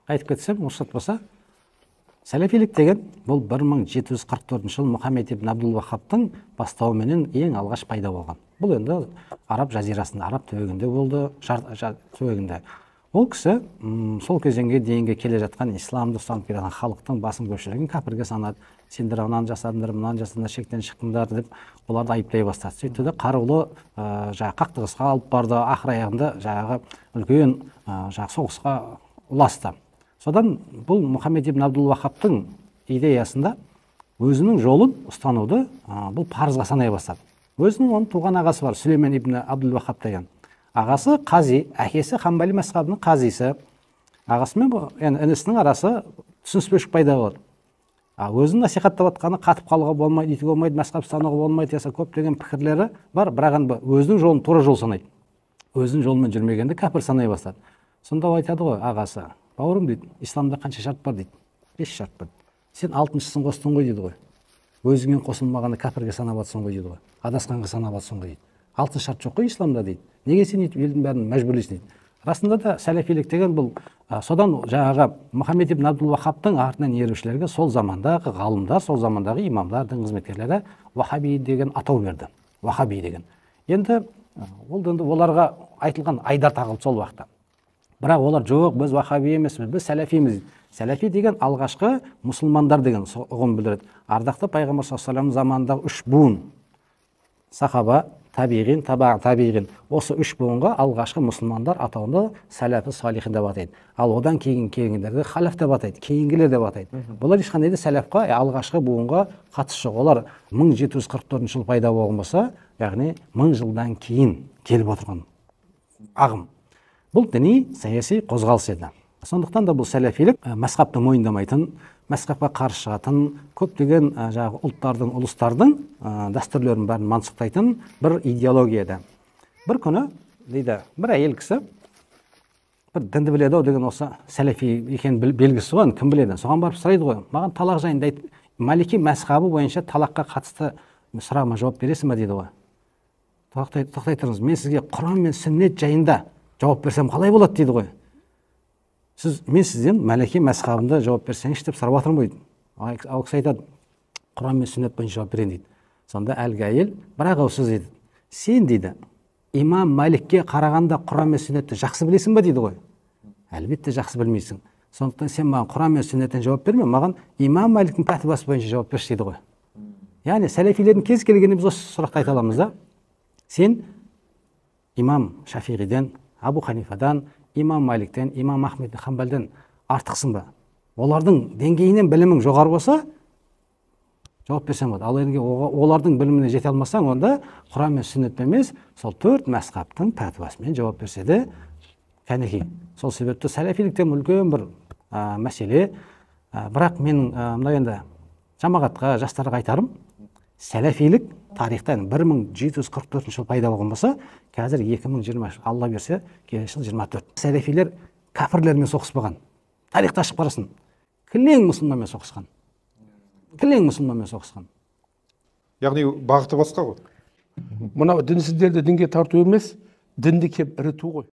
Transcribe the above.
айтып кетсем, рұқсат болса, сәләфилік деген бұл 1744 жыл Мұхаммед ибн Абдул Вахабтың бастауыменен ең алғаш пайда болған. Бұл енді араб жазирасында, араб түбегінде болды, түбегінде. Ол кісі сол кезеңге дейінгі келе жатқан исламды ұстанып келе жатқан халықтың басым көпшілігін кәпірге санады. Сендер мынаны жасадыңдар, мынаны жасадыңдар, шектен шықтыңдар деп оларды айыплай бастады. Сөйтті де қарулы қақтығысқа алып барды, ақыр аяғында жаңағы үлкен соғысқа ұласты. Содан бұл Мұхаммед ибн Абдул Вахабтың идеясында өзінің жолын ұстануды бұл парызға санай бастады. Өзінің оның туған ағасы бар, Сүлеймен ибн Абдул Вахаб деген. Ағасы қази, әкесі Хамбали мазхабының қазisi. Ағасы мен інісінің арасы түсініспеушілік пайда болады. Өзінің насихаттап жатқаны қатып қалуға болмайды, өйтуге болмайды, мазхаб ұстануға болмайды, көптеген пікірлері бар, бірақ өзінің жолын тура жол санайды. Өзінің жолымен жүрмегенде кәпір санай бастады. Сонда айтады ғой ағасы: бауырым дейді, исламда қанша шарт бар дейді? 5 шарт бар. Сен 6-шысын қостың ғой дейді ғой. Өзіңнен қосылмағанда кәпірге санап жатсың ғой дейді ғой. Адасқанға санап жатсың ғой дейді. 6 шарт жоқ қой исламда дейді. Неге сен елдің бәрін мәжбүрлейсің дейді. Расында да сәләфилік деген бұл содан жаңағы Мұхаммед ибн Абдул Вахабтың артынан ерушілерге сол замандағы ғалымдар, сол замандағы имамдар, дін қызметкерлері вахаби деген атау берді. Вахаби деген. Енді оларға айтылған айдар тағылды сол уақытта. Бірақ олар жоқ, біз вахаби емеспіз, біз сәләфиміз. Сәләфи деген алғашқы мұсылмандар деген ұғым білдіреді. Ардақты пайғамбар саллаллаху алейхи вассалам заманындағы 3 буын: сахаба, табиғин, табиғин. Осы 3 буынға алғашқы мұсылмандар атауында сәләфі салихин деп атайды. Ал одан кейінгілерді халаф деп атайды, кейінгілер деп атайды. Бұлар ешқандай да сәләфқа, алғашқы буынға қатысы жоқ. Олар 1744 жыл пайда болған болса, яғни 1000 жылдан кейін келіп отырған ағым. Бұл діни саяси қозғалыс еді. Сондықтан да бұл сәләфилік мазхабты мойындамайтын, мазхабқа қарсы шығатын, көптеген ұлттардың, ұлыстардың дәстүрлерін бәрін мансұқтайтын бір идеология еді. Бір күні дейді, бір әйел кісі бір дінді біледі деген осы сәләфи екен белгісі ғой, кім біледі. Соған барып сұрайды ғой, маған талақ жайында айт, Малики мазхабы бойынша талаққа қатысты сұрағыма жауап бересің бе дейді ғой. Тоқтай тұрыңыз, мен сізге Құран мен сүннет жайында жауап берсем қалай болады дейді ғой. Мен сізден Малики мазхабында жауап берсеңізші деп сұрап жатырмын ғой. Ол кісі айтады, Құран мен сүннет бойынша жауап берейін дейді. Сонда әлгі әйел бірақ сөз дейді, сен дейді, имам Маликке қарағанда Құран мен сүннетті жақсы білесің бе дейді ғой. Әлбетте жақсы білмейсің. Сондықтан сен маған Құран мен сүннеттен жауап берме, маған имам Маликтің пәтуасы бойынша жауап берші дейді ғой. Яғни сәләфилердің кез келгенде біз осы сұрақты айта аламыз да. Сен имам Шафиғиден, Абу Ханифадан, имам Маликтен, имам Ахмед Хамбалден артықсың ба? Олардың деңгейінен білімің жоғары болса, жауап берсең болады. Ал егер олардың біліміне жете алмасаң, онда Құран мен сүннетпен емес, сол 4 мазхабтың пәтуасымен жауап берсе де кәнекей. Сол себепті сәләфиліктен үлкен бір мәселе. Бірақ менің мына енді жамағатқа, жастарға айтарым, сәләфилік тарихтан 1744 жыл пайда болған болса, қазір 2020, алла берсе, келесі жыл 24. Сәләфилер кәпірлермен соғыспаған. Тарихты ашып қарасын. Кілең мұсылманмен соғысқан. Кілең мұсылманмен соғысқан. Яғни бағыты басқа ғой. Мынау дінсіздерді дінге тарту емес, дінді кеп іріту ғой.